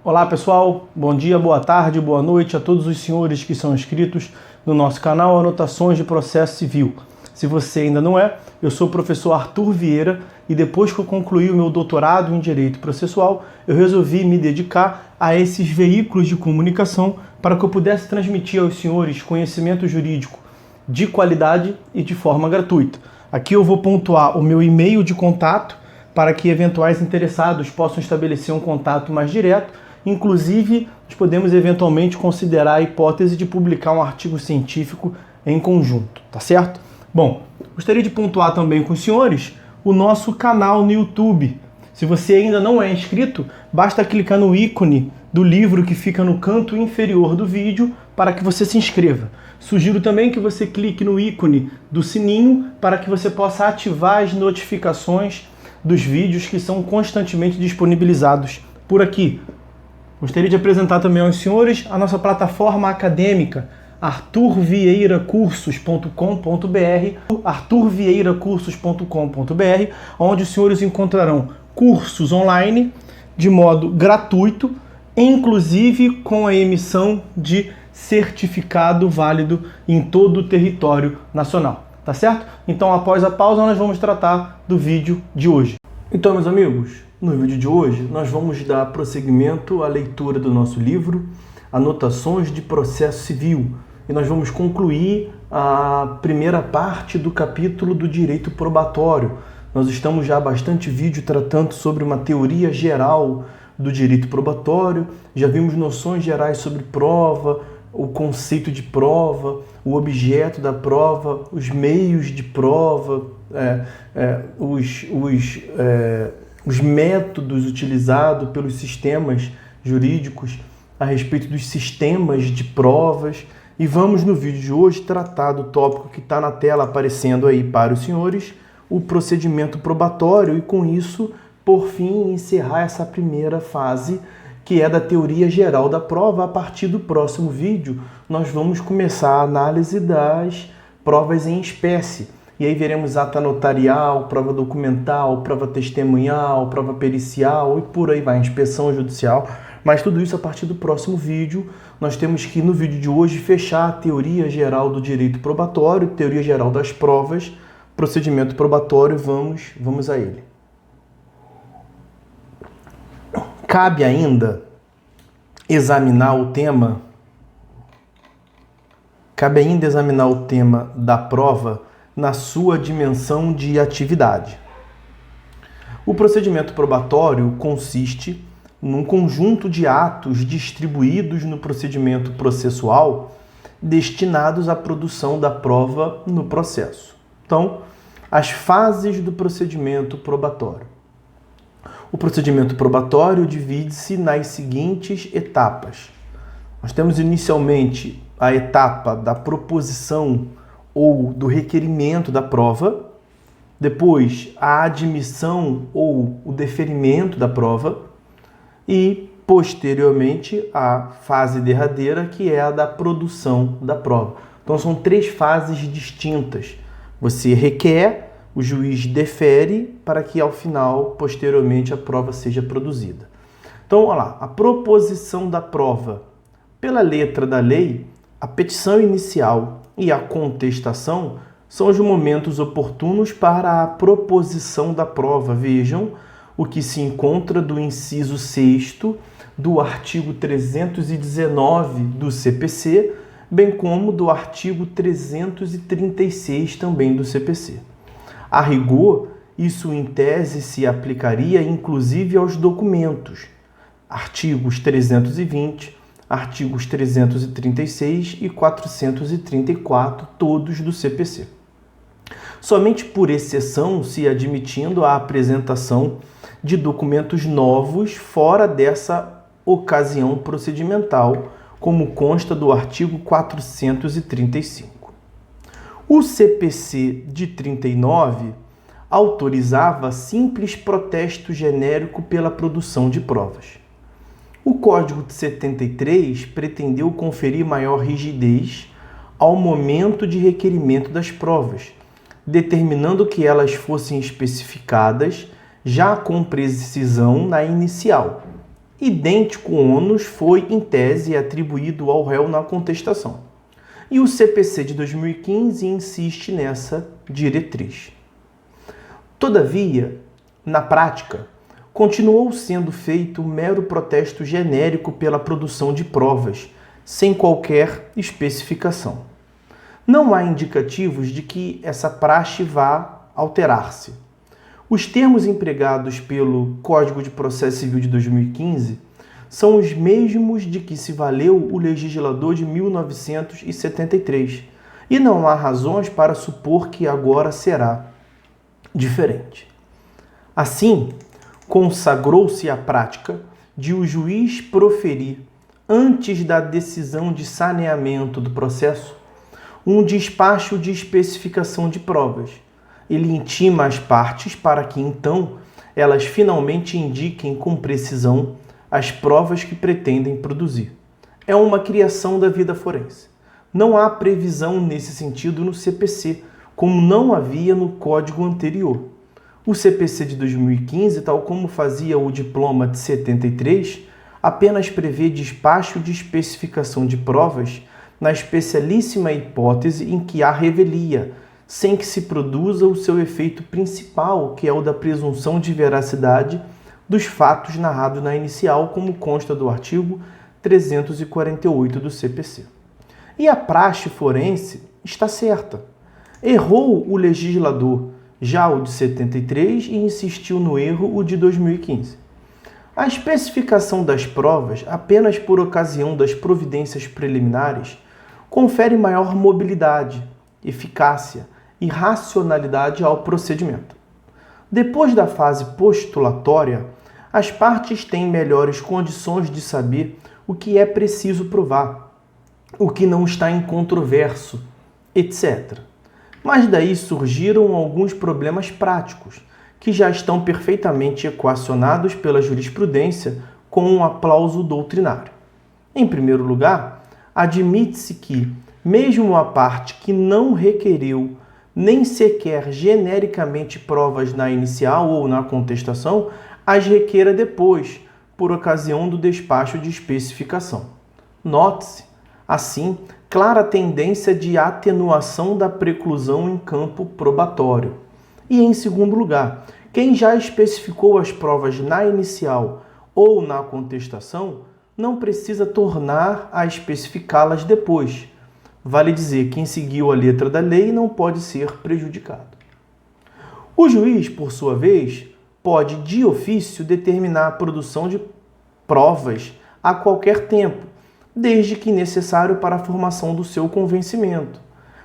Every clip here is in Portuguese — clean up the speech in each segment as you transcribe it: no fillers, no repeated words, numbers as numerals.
Olá pessoal, bom dia, boa tarde, boa noite a todos os senhores que são inscritos no nosso canal Anotações de Processo Civil. Se você ainda não é, eu sou o professor Arthur Vieira e depois que eu concluí o meu doutorado em Direito Processual, eu resolvi me dedicar a esses veículos de comunicação para que eu pudesse transmitir aos senhores conhecimento jurídico de qualidade e de forma gratuita. Aqui eu vou pontuar o meu e-mail de contato para que eventuais interessados possam estabelecer um contato mais direto. Inclusive, nós podemos eventualmente considerar a hipótese de publicar um artigo científico em conjunto, tá certo? Bom, gostaria de pontuar também com os senhores o nosso canal no YouTube. Se você ainda não é inscrito, basta clicar no ícone do livro que fica no canto inferior do vídeo para que você se inscreva. Sugiro também que você clique no ícone do sininho para que você possa ativar as notificações dos vídeos que são constantemente disponibilizados por aqui. Gostaria de apresentar também aos senhores a nossa plataforma acadêmica, arturvieiracursos.com.br, arturvieiracursos.com.br, onde os senhores encontrarão cursos online de modo gratuito, inclusive com a emissão de certificado válido em todo o território nacional, tá certo? Então, após a pausa, nós vamos tratar do vídeo de hoje. Então, meus amigos, no vídeo de hoje, nós vamos dar prosseguimento à leitura do nosso livro, Anotações de Processo Civil, e nós vamos concluir a primeira parte do capítulo do direito probatório. Nós estamos já há bastante vídeo tratando sobre uma teoria geral do direito probatório, já vimos noções gerais sobre prova, o conceito de prova, o objeto da prova, os meios de prova, os métodos utilizados pelos sistemas jurídicos a respeito dos sistemas de provas. E vamos no vídeo de hoje tratar do tópico que está na tela aparecendo aí para os senhores, o procedimento probatório, e com isso, por fim, encerrar essa primeira fase que é da teoria geral da prova. A partir do próximo vídeo, nós vamos começar a análise das provas em espécie. E aí veremos ata notarial, prova documental, prova testemunhal, prova pericial e por aí vai, inspeção judicial. Mas tudo isso a partir do próximo vídeo. Nós temos que, no vídeo de hoje, fechar a teoria geral do direito probatório, teoria geral das provas, procedimento probatório. Vamos a ele. Cabe ainda examinar o tema da prova na sua dimensão de atividade. O procedimento probatório consiste num conjunto de atos distribuídos no procedimento processual destinados à produção da prova no processo. Então, as fases do procedimento probatório. O procedimento probatório divide-se nas seguintes etapas. Nós temos inicialmente a etapa da proposição ou do requerimento da prova, depois a admissão ou o deferimento da prova e, posteriormente, a fase derradeira, que é a da produção da prova. Então, são três fases distintas. Você requer, o juiz defere para que, ao final, posteriormente, a prova seja produzida. Então, olha lá, a proposição da prova. Pela letra da lei, a petição inicial e a contestação são os momentos oportunos para a proposição da prova. Vejam o que se encontra do inciso 6º do artigo 319 do CPC, bem como do artigo 336 também do CPC. A rigor, isso em tese se aplicaria inclusive aos documentos, artigos 320, artigos 336 e 434, todos do CPC. Somente por exceção se admitindo a apresentação de documentos novos fora dessa ocasião procedimental, como consta do artigo 435. O CPC de 39 autorizava simples protesto genérico pela produção de provas. O Código de 73 pretendeu conferir maior rigidez ao momento de requerimento das provas, determinando que elas fossem especificadas já com precisão na inicial idêntico ônus foi, em tese, atribuído ao réu na contestação. E o CPC de 2015 insiste nessa diretriz. Todavia, na prática, continuou sendo feito um mero protesto genérico pela produção de provas, sem qualquer especificação. Não há indicativos de que essa praxe vá alterar-se. Os termos empregados pelo Código de Processo Civil de 2015 são os mesmos de que se valeu o legislador de 1973, e não há razões para supor que agora será diferente. Assim, consagrou-se a prática de o juiz proferir, antes da decisão de saneamento do processo, um despacho de especificação de provas. Ele intima as partes para que, então, elas finalmente indiquem com precisão as provas que pretendem produzir. É uma criação da vida forense. Não há previsão nesse sentido no CPC, como não havia no código anterior. O CPC de 2015, tal como fazia o diploma de 73, apenas prevê despacho de especificação de provas na especialíssima hipótese em que há revelia, sem que se produza o seu efeito principal, que é o da presunção de veracidade dos fatos narrados na inicial, como consta do artigo 348 do CPC. E a praxe forense está certa. Errou o legislador, já o de 73, e insistiu no erro o de 2015. A especificação das provas, apenas por ocasião das providências preliminares, confere maior mobilidade, eficácia e racionalidade ao procedimento. Depois da fase postulatória, as partes têm melhores condições de saber o que é preciso provar, o que não está em controverso, etc. Mas daí surgiram alguns problemas práticos, que já estão perfeitamente equacionados pela jurisprudência com um aplauso doutrinário. Em primeiro lugar, admite-se que, mesmo a parte que não requereu nem sequer genericamente provas na inicial ou na contestação, as requeira depois, por ocasião do despacho de especificação. Note-se, assim, clara tendência de atenuação da preclusão em campo probatório. E, em segundo lugar, quem já especificou as provas na inicial ou na contestação não precisa tornar a especificá-las depois. Vale dizer, quem seguiu a letra da lei não pode ser prejudicado. O juiz, por sua vez, pode, de ofício, determinar a produção de provas a qualquer tempo, desde que necessário para a formação do seu convencimento,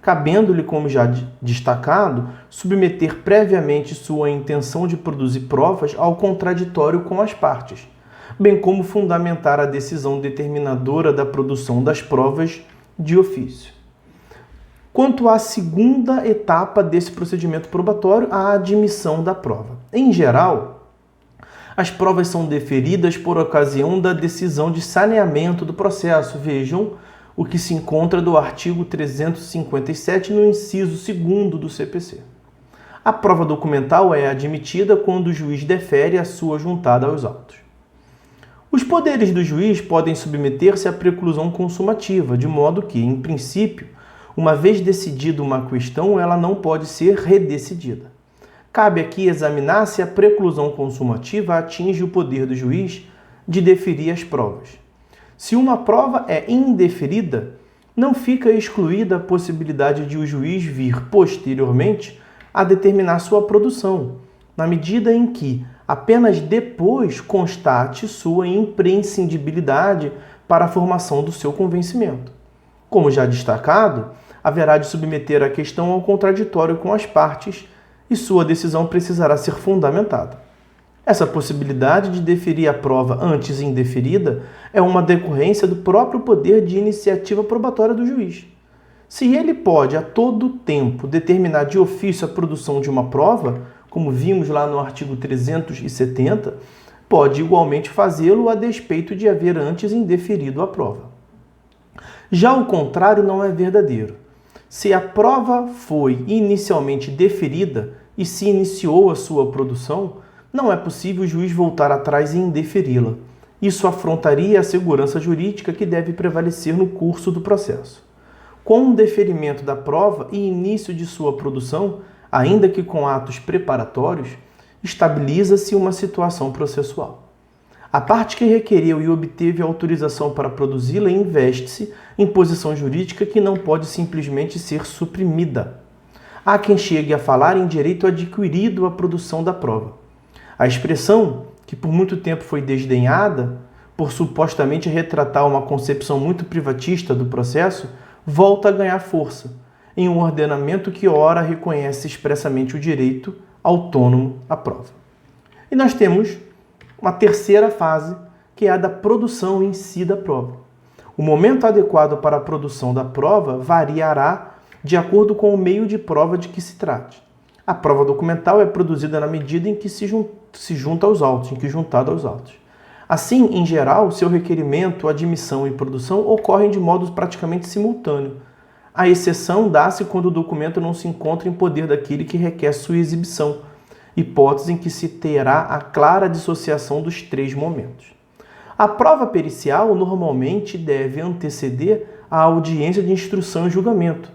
cabendo-lhe, como já destacado, submeter previamente sua intenção de produzir provas ao contraditório com as partes, bem como fundamentar a decisão determinadora da produção das provas de ofício. Quanto à segunda etapa desse procedimento probatório, a admissão da prova. Em geral, as provas são deferidas por ocasião da decisão de saneamento do processo. Vejam o que se encontra do artigo 357 no inciso 2º do CPC. A prova documental é admitida quando o juiz defere a sua juntada aos autos. Os poderes do juiz podem submeter-se à preclusão consumativa, de modo que, em princípio, uma vez decidida uma questão, ela não pode ser redecidida. Cabe aqui examinar se a preclusão consumativa atinge o poder do juiz de deferir as provas. Se uma prova é indeferida, não fica excluída a possibilidade de o juiz vir, posteriormente, a determinar sua produção, na medida em que apenas depois constate sua imprescindibilidade para a formação do seu convencimento. Como já destacado, haverá de submeter a questão ao contraditório com as partes e sua decisão precisará ser fundamentada. Essa possibilidade de deferir a prova antes indeferida é uma decorrência do próprio poder de iniciativa probatória do juiz. Se ele pode, a todo tempo, determinar de ofício a produção de uma prova, como vimos lá no artigo 370, pode igualmente fazê-lo a despeito de haver antes indeferido a prova. Já o contrário não é verdadeiro. Se a prova foi inicialmente deferida e se iniciou a sua produção, não é possível o juiz voltar atrás e indeferi-la. Isso afrontaria a segurança jurídica que deve prevalecer no curso do processo. Com o deferimento da prova e início de sua produção, ainda que com atos preparatórios, estabiliza-se uma situação processual. A parte que requereu e obteve autorização para produzi-la investe-se em posição jurídica que não pode simplesmente ser suprimida. Há quem chegue a falar em direito adquirido à produção da prova. A expressão, que por muito tempo foi desdenhada, por supostamente retratar uma concepção muito privatista do processo, volta a ganhar força em um ordenamento que ora reconhece expressamente o direito autônomo à prova. E nós temos uma terceira fase, que é a da produção em si da prova. O momento adequado para a produção da prova variará de acordo com o meio de prova de que se trate. A prova documental é produzida na medida em que se junta aos autos, juntada aos autos. Assim, em geral, seu requerimento, admissão e produção ocorrem de modo praticamente simultâneo. A exceção dá-se quando o documento não se encontra em poder daquele que requer sua exibição, hipótese em que se terá a clara dissociação dos três momentos. A prova pericial normalmente deve anteceder a audiência de instrução e julgamento.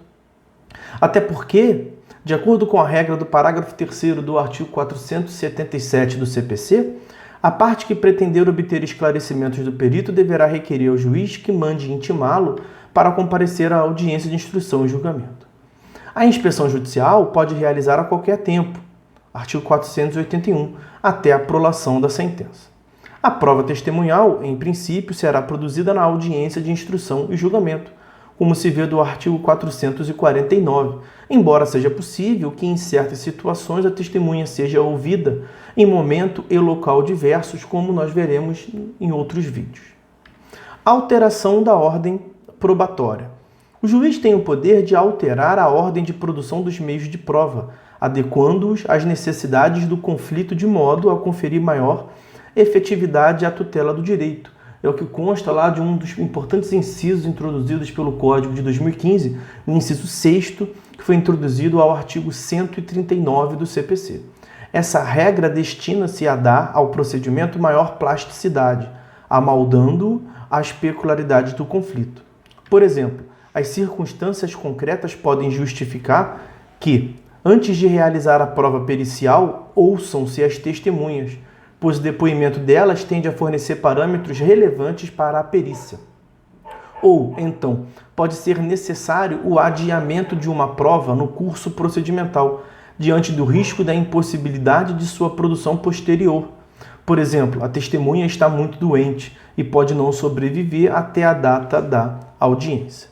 Até porque, de acordo com a regra do parágrafo 3º do artigo 477 do CPC, a parte que pretender obter esclarecimentos do perito deverá requerer ao juiz que mande intimá-lo para comparecer à audiência de instrução e julgamento. A inspeção judicial pode realizar a qualquer tempo, artigo 481, até a prolação da sentença. A prova testemunhal, em princípio, será produzida na audiência de instrução e julgamento, como se vê do artigo 449, embora seja possível que em certas situações a testemunha seja ouvida em momento e local diversos, como nós veremos em outros vídeos. Alteração da ordem probatória. O juiz tem o poder de alterar a ordem de produção dos meios de prova, adequando-os às necessidades do conflito de modo a conferir maior efetividade à tutela do direito. É o que consta lá de um dos importantes incisos introduzidos pelo Código de 2015, o inciso 6º, que foi introduzido ao artigo 139 do CPC. Essa regra destina-se a dar ao procedimento maior plasticidade, amaldando as peculiaridades do conflito. Por exemplo, as circunstâncias concretas podem justificar que, antes de realizar a prova pericial, ouçam-se as testemunhas, pois o depoimento delas tende a fornecer parâmetros relevantes para a perícia. Ou, então, pode ser necessário o adiamento de uma prova no curso procedimental, diante do risco da impossibilidade de sua produção posterior. Por exemplo, a testemunha está muito doente e pode não sobreviver até a data da audiência.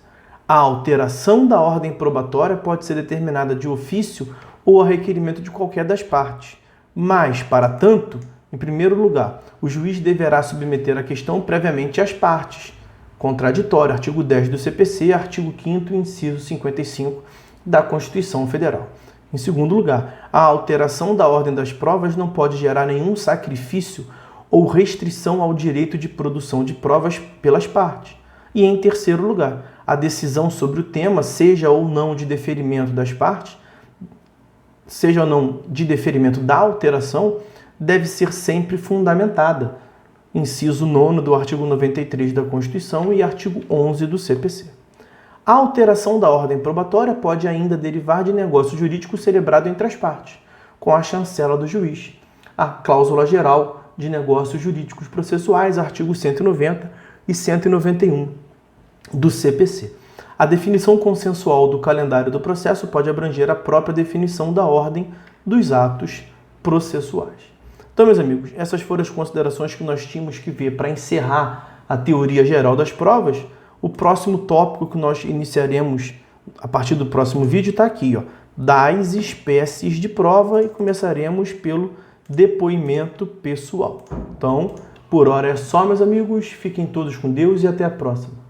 A alteração da ordem probatória pode ser determinada de ofício ou a requerimento de qualquer das partes. Mas, para tanto, em primeiro lugar, o juiz deverá submeter a questão previamente às partes. Contraditório, artigo 10 do CPC, artigo 5º, inciso 55 da Constituição Federal. Em segundo lugar, a alteração da ordem das provas não pode gerar nenhum sacrifício ou restrição ao direito de produção de provas pelas partes. E em terceiro lugar, a decisão sobre o tema, seja ou não de deferimento das partes, seja ou não de deferimento da alteração, deve ser sempre fundamentada. Inciso 9º do artigo 93 da Constituição e artigo 11 do CPC. A alteração da ordem probatória pode ainda derivar de negócio jurídico celebrado entre as partes, com a chancela do juiz. A cláusula geral de negócios jurídicos processuais, artigo 190 e 191 do CPC. A definição consensual do calendário do processo pode abranger a própria definição da ordem dos atos processuais. Então, meus amigos, essas foram as considerações que nós tínhamos que ver para encerrar a teoria geral das provas. O próximo tópico que nós iniciaremos a partir do próximo vídeo está aqui, ó, das espécies de prova, e começaremos pelo depoimento pessoal. Então, por hora é só, meus amigos. Fiquem todos com Deus e até a próxima.